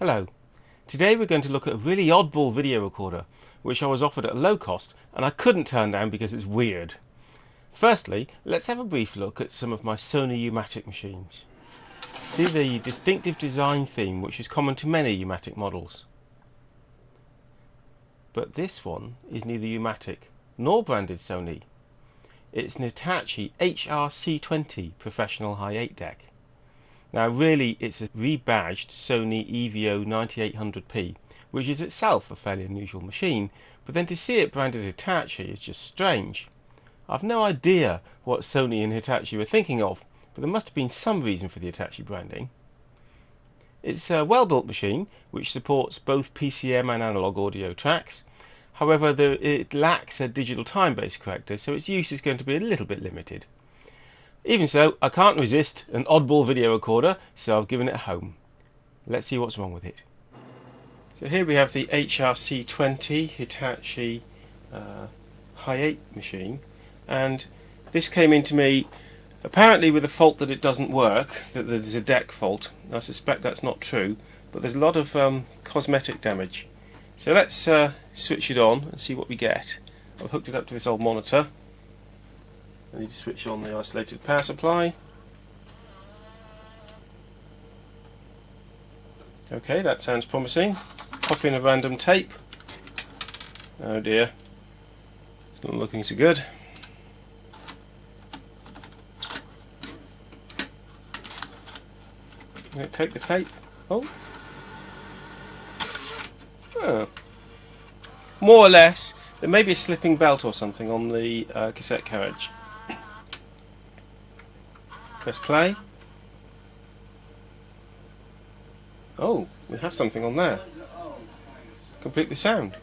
Hello. Today we're going to look at a really oddball video recorder which I was offered at a low cost and I couldn't turn down because it's weird. Firstly, let's have a brief look at some of my Sony Umatic machines. See the distinctive design theme which is common to many Umatic models. But this one is neither Umatic nor branded Sony. It's an Hitachi HR-C20 professional high 8 deck. Now really it's a rebadged Sony EVO9800P, which is itself a fairly unusual machine, but then to see it branded Hitachi is just strange. I've no idea what Sony and Hitachi were thinking of, but there must have been some reason for the Hitachi branding. It's a well-built machine which supports both PCM and analog audio tracks. However, it lacks a digital time-based corrector, so its use is going to be a little bit limited. Even so, I can't resist an oddball video recorder, so I've given it a home. Let's see what's wrong with it. So here we have the HR-C20 Hitachi high 8 machine, and this came into me apparently with a fault that it doesn't work, that there's a deck fault. I suspect that's not true, but there's a lot of cosmetic damage. So let's switch it on and see what we get. I've hooked it up to this old monitor. I need to switch on the isolated power supply. Okay, that sounds promising. Pop in a random tape. Oh dear, it's not looking so good. I'm going to take the tape. Oh, more or less. There may be a slipping belt or something on the cassette carriage. Press play. Oh, we have something on there. Complete the sound.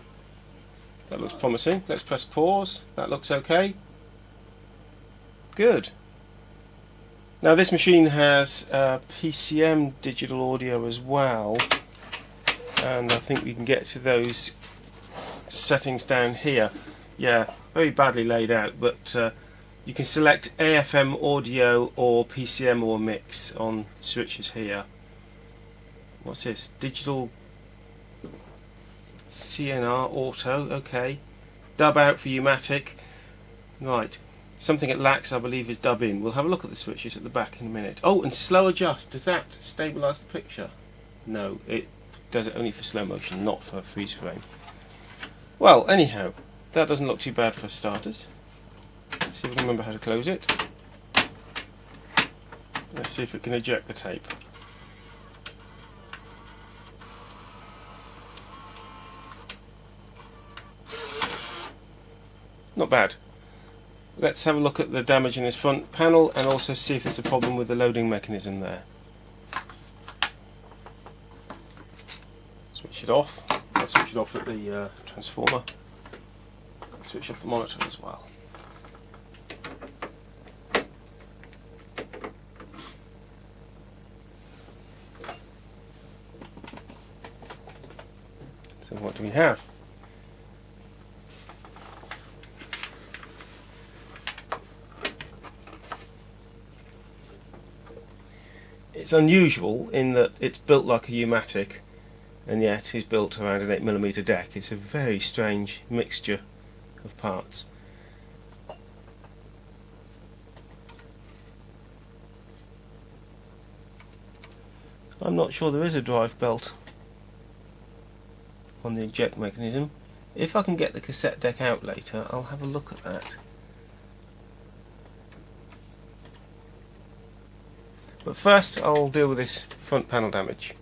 That looks promising. Let's press pause. That looks okay. Good. Now this machine has PCM digital audio as well, and I think we can get to those settings down here. Yeah, very badly laid out, but you can select AFM audio or PCM or mix on switches here. What's this? Digital CNR auto, okay. Dub out for Umatic. Right. Something it lacks, I believe, is dub in. We'll have a look at the switches at the back in a minute. Oh, and slow adjust. Does that stabilise the picture? No, it does it only for slow motion, not for freeze frame. Well, anyhow, that doesn't look too bad for starters. Let's see if we can remember how to close it. Let's see if it can eject the tape. Not bad. Let's have a look at the damage in this front panel and also see if there's a problem with the loading mechanism there. Switch it off. Let's switch it off at the transformer. Switch off the monitor as well. So what do we have? It's unusual in that it's built like a Umatic and yet is built around an 8mm deck. It's a very strange mixture of parts. I'm not sure there is a drive belt on the eject mechanism. If I can get the cassette deck out later, I'll have a look at that. But first I'll deal with this front panel damage.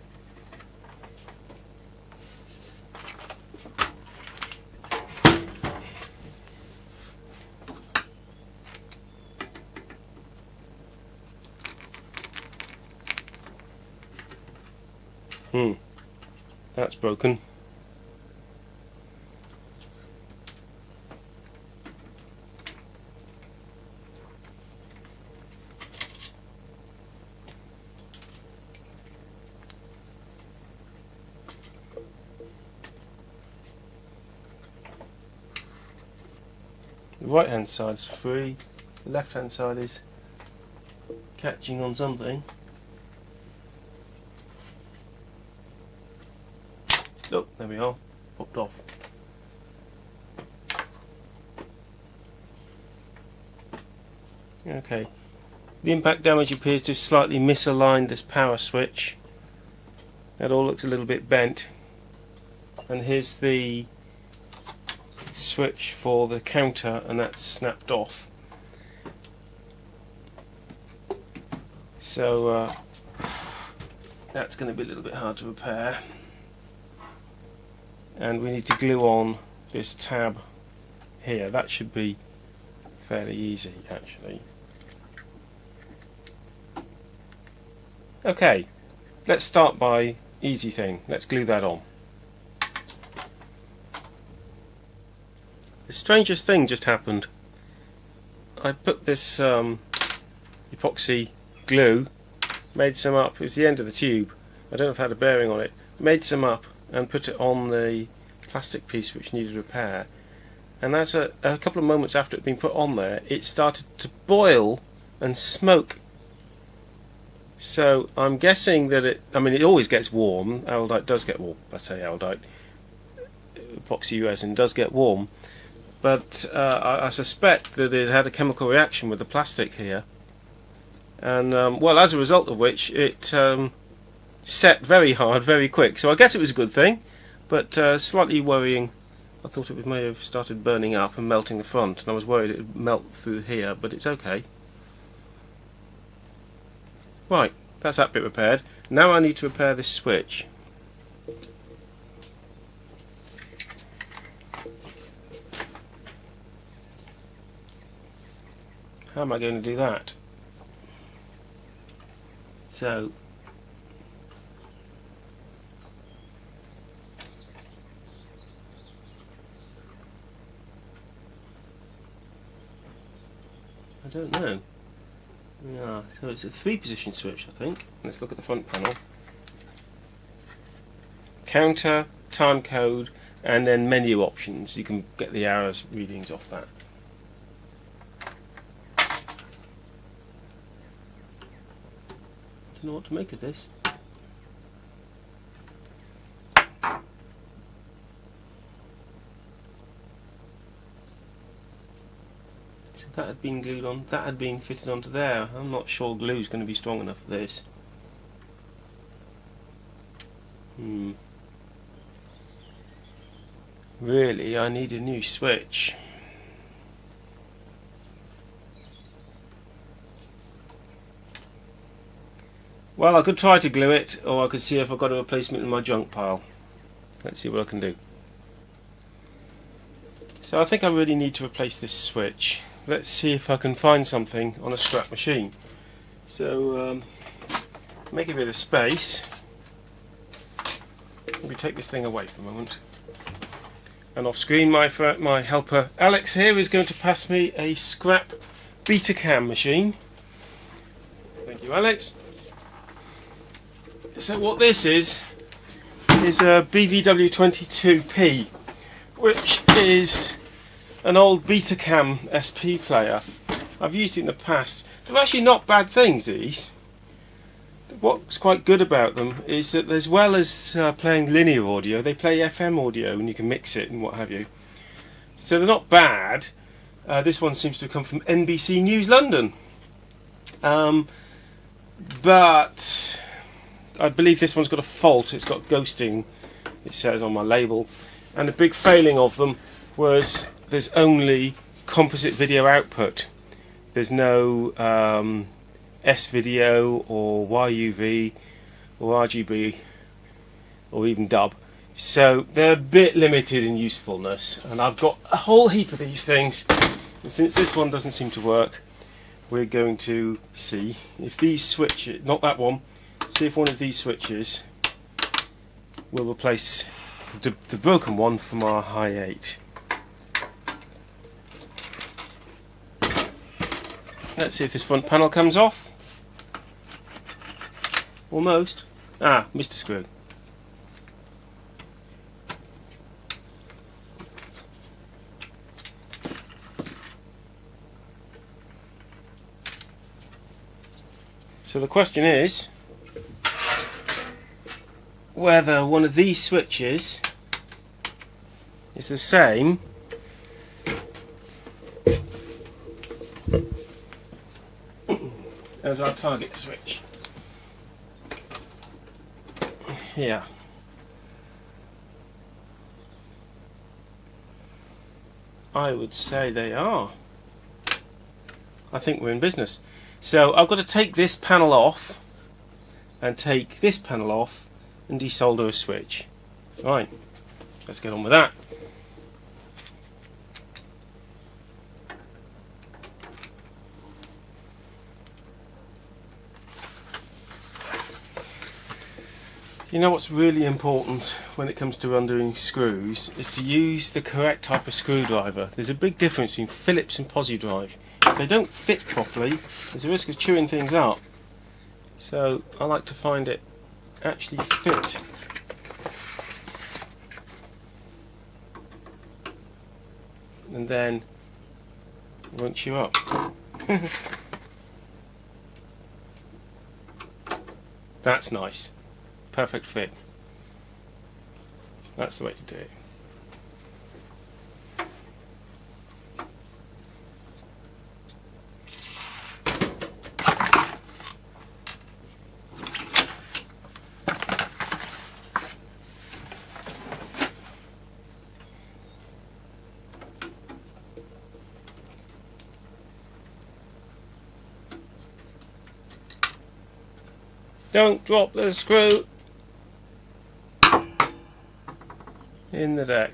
That's broken. The right hand side's free, the left hand side is catching on something. Oh, there we are, popped off. Okay, the impact damage appears to have slightly misaligned this power switch. That all looks a little bit bent. And here's the switch for the counter, and that's snapped off. So that's going to be a little bit hard to repair. And we need to glue on this tab here. That should be fairly easy, actually. Okay, let's start by easy thing. Let's glue that on. The strangest thing just happened. I put this epoxy glue, made some up. It was the end of the tube. I don't know if it had a bearing on it. Made some up and put it on the plastic piece which needed repair. And as a couple of moments after it had been put on there, it started to boil and smoke. So I'm guessing that it always gets warm. Aldite does get warm. I say aldite. Epoxy resin does get warm. But I suspect that it had a chemical reaction with the plastic here. And well, as a result of which it set very hard, very quick. So I guess it was a good thing, but slightly worrying. I thought it may have started burning up and melting the front, and I was worried it would melt through here, but it's okay. Right, that's that bit repaired. Now I need to repair this switch. How am I going to do that? So, I don't know. Yeah, so it's a 3-position switch, I think. Let's look at the front panel. Counter, time code, and then menu options. You can get the hours readings off that. I don't know what to make of this. So that had been glued on, that had been fitted onto there. I'm not sure glue is going to be strong enough for this. Really, I need a new switch. Well, I could try to glue it, or I could see if I've got a replacement in my junk pile. Let's see what I can do. So I think I really need to replace this switch. Let's see if I can find something on a scrap machine. So, make a bit of space. Let me take this thing away for a moment. And off screen, my helper Alex here is going to pass me a scrap Betacam machine. Thank you, Alex. So what this is a BVW-22P, which is an old BetacamSP player. I've used it in the past. They're actually not bad things, these. What's quite good about them is that as well as playing linear audio, they play FM audio and you can mix it and what have you. So they're not bad. This one seems to have come from NBC News London. But I believe this one's got a fault. It's got ghosting, it says on my label. And the big failing of them was there's only composite video output. There's no S-video or YUV or RGB or even dub. So they're a bit limited in usefulness. And I've got a whole heap of these things. And since this one doesn't seem to work, we're going to see if these switches, not that one, see if one of these switches will replace the broken one from our high 8. Let's see if this front panel comes off. Almost. Ah, missed a screw. So the question is, whether one of these switches is the same as our target switch. Here. I would say they are. I think we're in business. So I've got to take this panel off and take this panel off and desolder a switch. Right, let's get on with that. You know what's really important when it comes to undoing screws is to use the correct type of screwdriver. There's a big difference between Phillips and Posi-drive. If they don't fit properly, there's a risk of chewing things up. So I like to find it actually fit. And then it won't chew up. That's nice. Perfect fit. That's the way to do it. Don't drop the screw in the deck.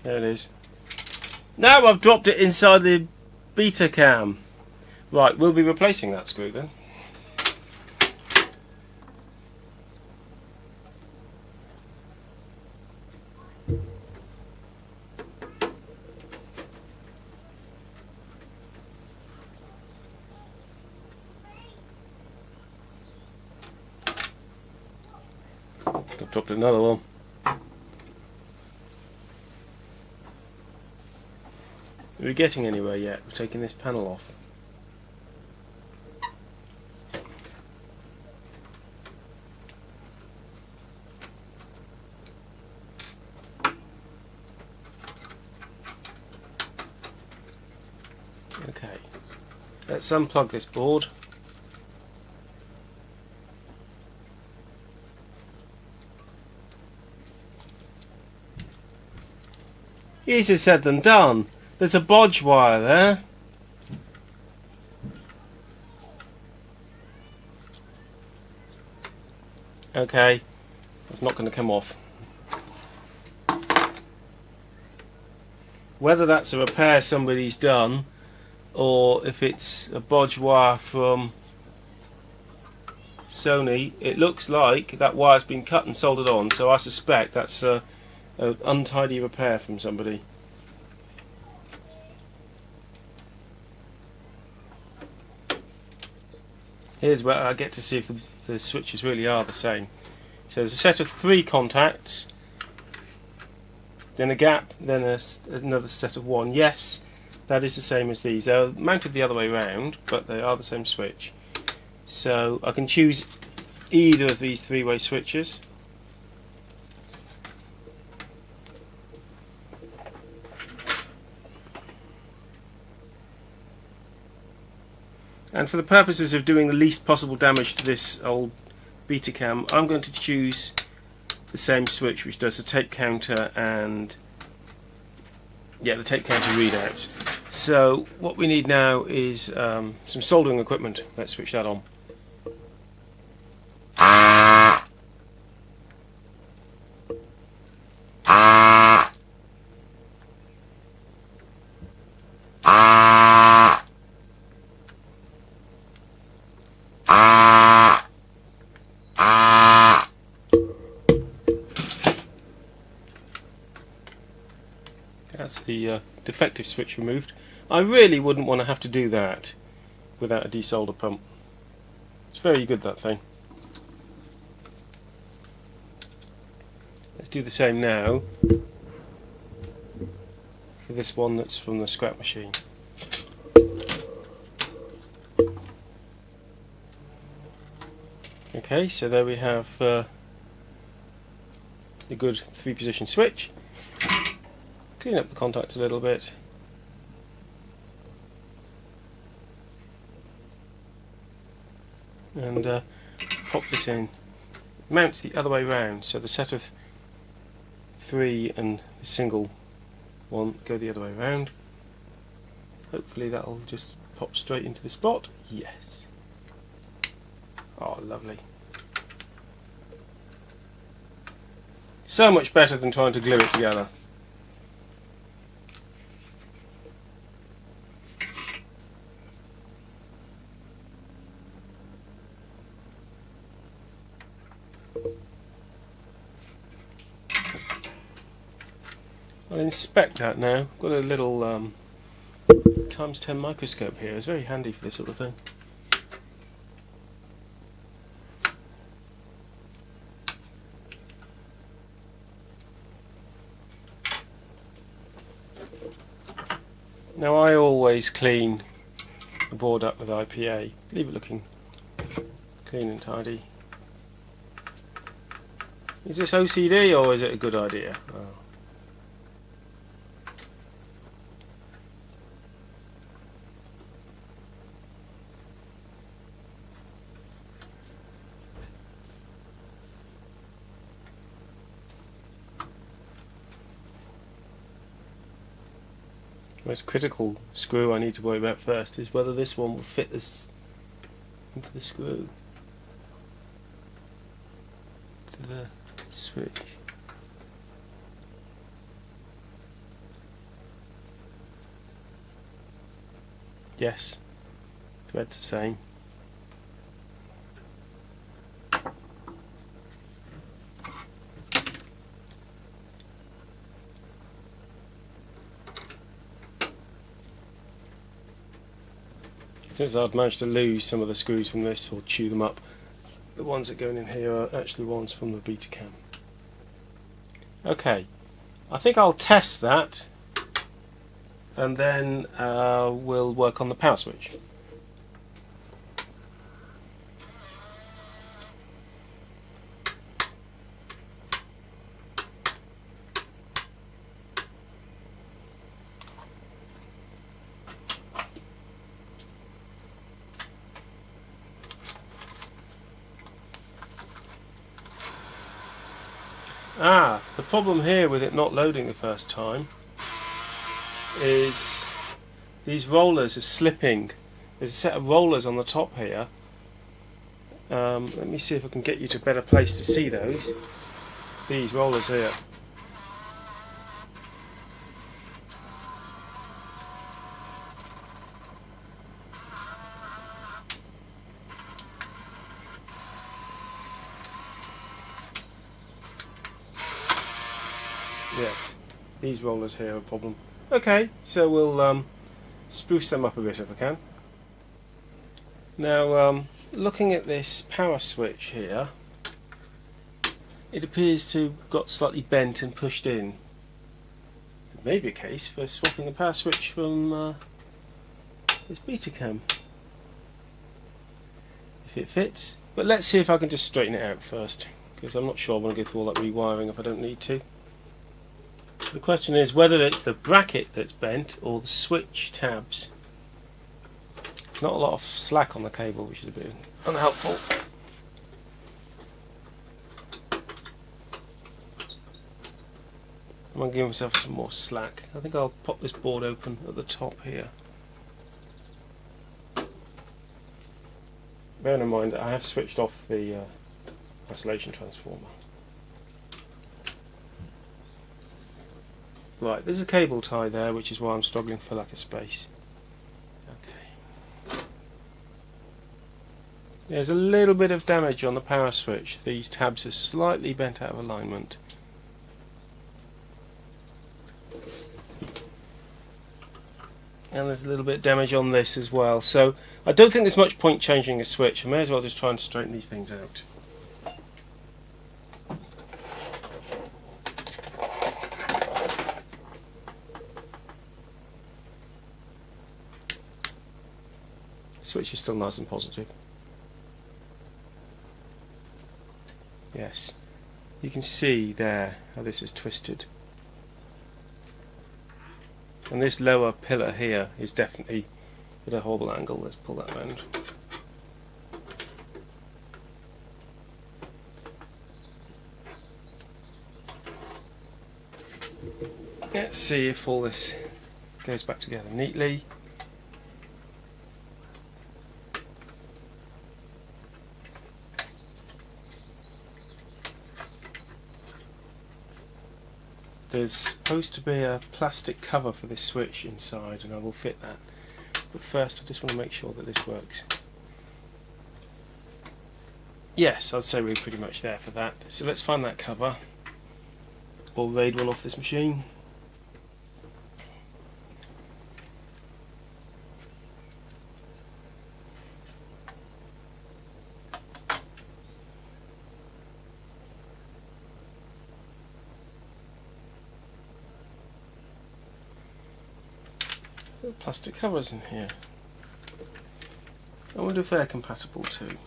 There it is. Now I've dropped it inside the Betacam. Right, we'll be replacing that screw then. I've dropped another one. Are we getting anywhere yet? We're taking this panel off. Okay, let's unplug this board. Easier said than done. There's a bodge wire there. Okay, that's not going to come off. Whether that's a repair somebody's done or if it's a bodge wire from Sony, it looks like that wire's been cut and soldered on, so I suspect that's an untidy repair from somebody. Here's where I get to see if the switches really are the same. So there's a set of 3 contacts, then a gap, then another set of 1. Yes, that is the same as these. They're mounted the other way around, but they are the same switch. So I can choose either of these 3-way switches. And for the purposes of doing the least possible damage to this old Betacam, I'm going to choose the same switch which does the tape counter and the tape counter readouts. So what we need now is some soldering equipment. Let's switch that on. That's the defective switch removed. I really wouldn't want to have to do that without a desolder pump. It's very good, that thing. Let's do the same now for this one that's from the scrap machine. Okay, so there we have a good 3-position switch. Clean up the contacts a little bit. And pop this in. Mounts the other way round, so the set of 3 and the single one go the other way round. Hopefully that'll just pop straight into the spot. Yes. Oh, lovely. So much better than trying to glue it together. I'll inspect that now. Got a little ×10 microscope here. It's very handy for this sort of thing. Now I always clean the board up with IPA. Leave it looking clean and tidy. Is this OCD or is it a good idea? Oh. The most critical screw I need to worry about first is whether this one will fit this into the screw to the switch. Yes, thread's the same. Since I've managed to lose some of the screws from this, or chew them up, the ones that go in here are actually ones from the Betacam. Okay, I think I'll test that and then we'll work on the power switch. The problem here with it not loading the first time is these rollers are slipping. There's a set of rollers on the top here. Let me see if I can get you to a better place to see those. These rollers here. Yes, these rollers here are a problem. Okay, so we'll spruce them up a bit if I can. Now, looking at this power switch here, it appears to have got slightly bent and pushed in. It may be a case for swapping the power switch from this Betacam, if it fits. But let's see if I can just straighten it out first, because I'm not sure I want to go through all that rewiring if I don't need to. The question is whether it's the bracket that's bent or the switch tabs. Not a lot of slack on the cable, which is a bit unhelpful. I'm going to give myself some more slack. I think I'll pop this board open at the top here. Bearing in mind that I have switched off the isolation transformer. Right, there's a cable tie there, which is why I'm struggling for lack of space. Okay. There's a little bit of damage on the power switch. These tabs are slightly bent out of alignment. And there's a little bit of damage on this as well. So I don't think there's much point changing a switch. I may as well just try and straighten these things out. Switch is still nice and positive. Yes, you can see there how this is twisted. And this lower pillar here is definitely at a horrible angle. Let's pull that round. Let's see if all this goes back together neatly. There's supposed to be a plastic cover for this switch inside, and I will fit that. But first I just want to make sure that this works. Yes, I'd say we're pretty much there for that. So let's find that cover. Or raid one off this machine. There are plastic covers in here. I wonder if they're compatible too.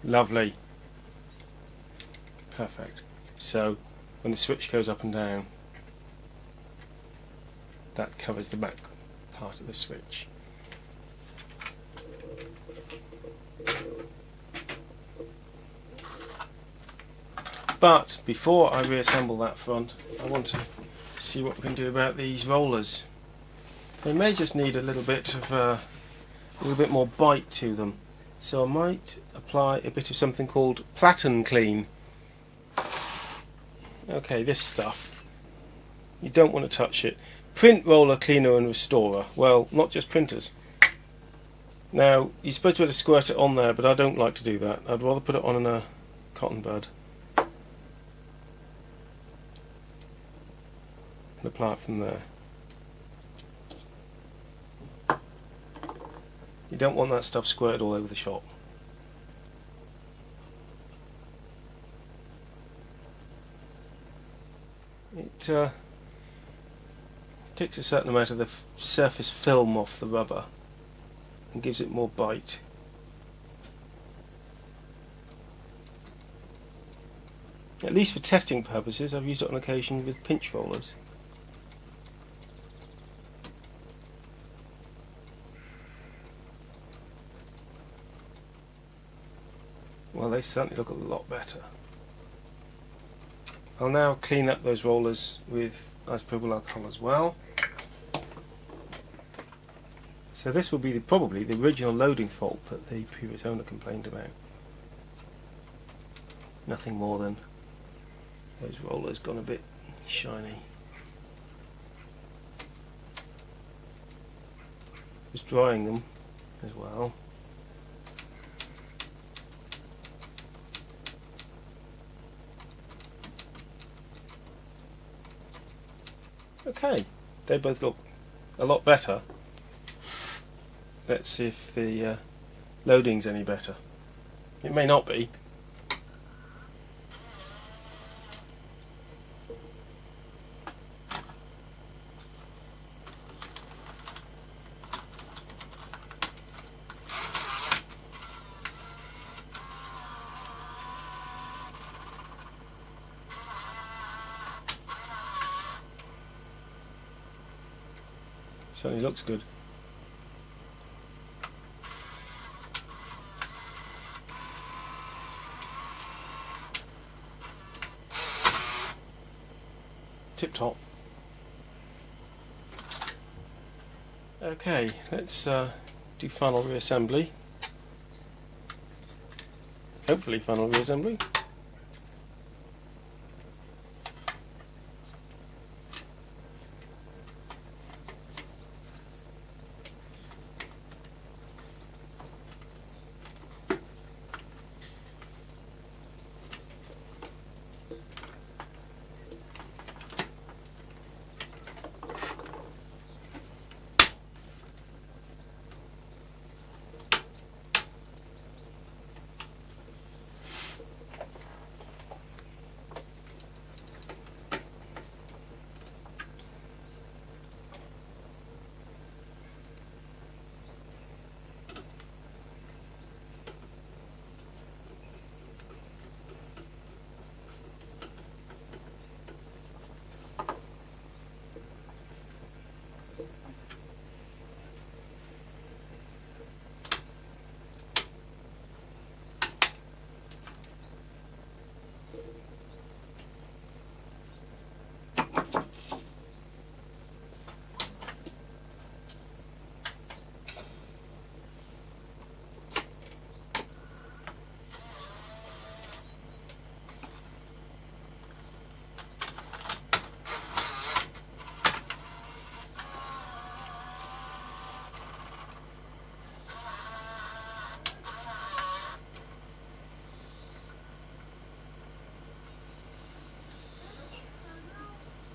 Lovely. Perfect. So when the switch goes up and down, that covers the back part of the switch. But before I reassemble that front, I want to see what we can do about these rollers. They may just need a little bit more bite to them. So I might apply a bit of something called Platen Clean. Okay, this stuff, you don't want to touch it. Print roller cleaner and restorer. Well, not just printers. Now, you're supposed to be able to squirt it on there, but I don't like to do that. I'd rather put it on in a cotton bud and apply it from there. You don't want that stuff squirted all over the shop. It takes a certain amount of the surface film off the rubber and gives it more bite. At least for testing purposes, I've used it on occasion with pinch rollers. Well, they certainly look a lot better. I'll now clean up those rollers with isopropyl alcohol as well. So this will be probably the original loading fault that the previous owner complained about. Nothing more than those rollers gone a bit shiny. Just drying them as well. Okay, they both look a lot better. Let's see if the loading's any better. It may not be. Certainly looks good. Tip top. Okay, let's do final reassembly. Hopefully final reassembly.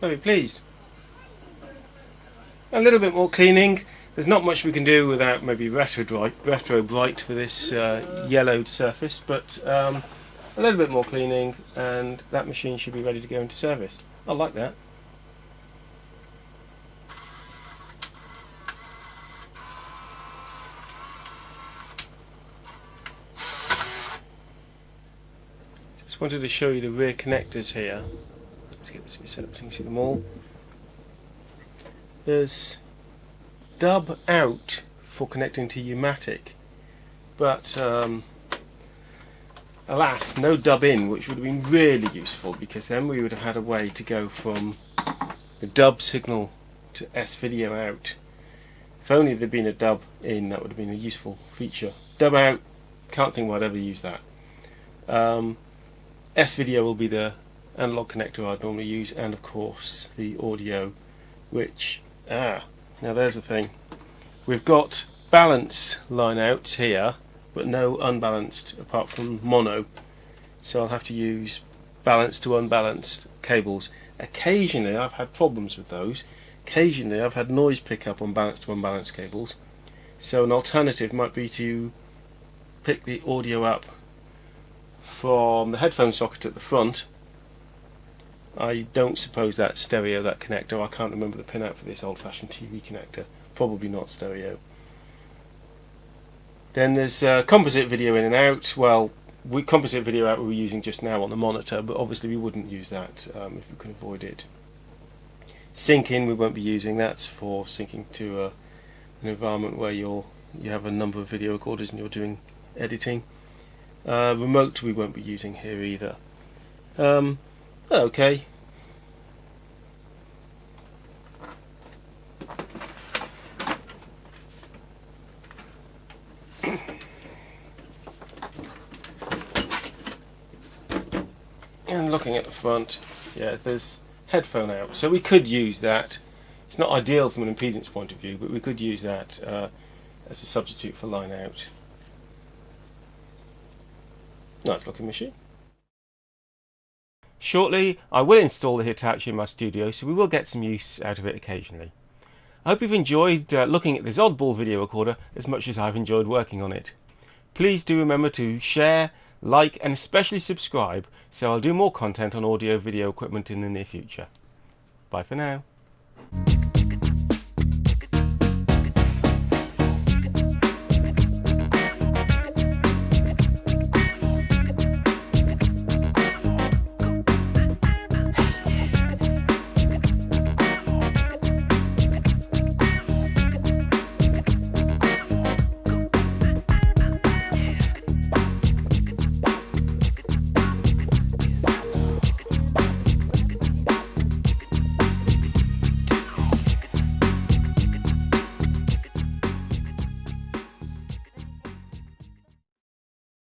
very pleased. A little bit more cleaning. There's not much we can do without maybe retro bright for this yellowed surface, but a little bit more cleaning and that machine should be ready to go into service. I like that. Just wanted to show you the rear connectors here. Let's get this set up so you can see them all. There's dub out for connecting to Umatic, but alas, no dub in, which would have been really useful, because then we would have had a way to go from the dub signal to S-video out. If only there'd been a dub in, that would have been a useful feature. Dub out, can't think why I'd ever use that. S-video will be the analog connector I'd normally use, and of course the audio, which, now there's the thing. We've got balanced line outs here, but no unbalanced apart from mono, so I'll have to use balanced to unbalanced cables. Occasionally I've had problems with those. Occasionally I've had noise pickup on balanced to unbalanced cables, so an alternative might be to pick the audio up from the headphone socket at the front. I don't suppose that's stereo, that connector. I can't remember the pinout for this old-fashioned TV connector. Probably not stereo. Then there's composite video in and out. Well, composite video out we were using just now on the monitor, but obviously we wouldn't use that if we can avoid it. Sync in we won't be using. That's for syncing to an environment where you have a number of video recorders and you're doing editing. Remote we won't be using here either. Okay. And looking at the front, yeah, there's headphone out, so we could use that. It's not ideal from an impedance point of view, but we could use that as a substitute for line out. Nice looking machine. Shortly I will install the Hitachi in my studio, so we will get some use out of it occasionally. I hope you've enjoyed looking at this oddball video recorder as much as I've enjoyed working on it. Please do remember to share, like and especially subscribe, so I'll do more content on audio video equipment in the near future. Bye for now.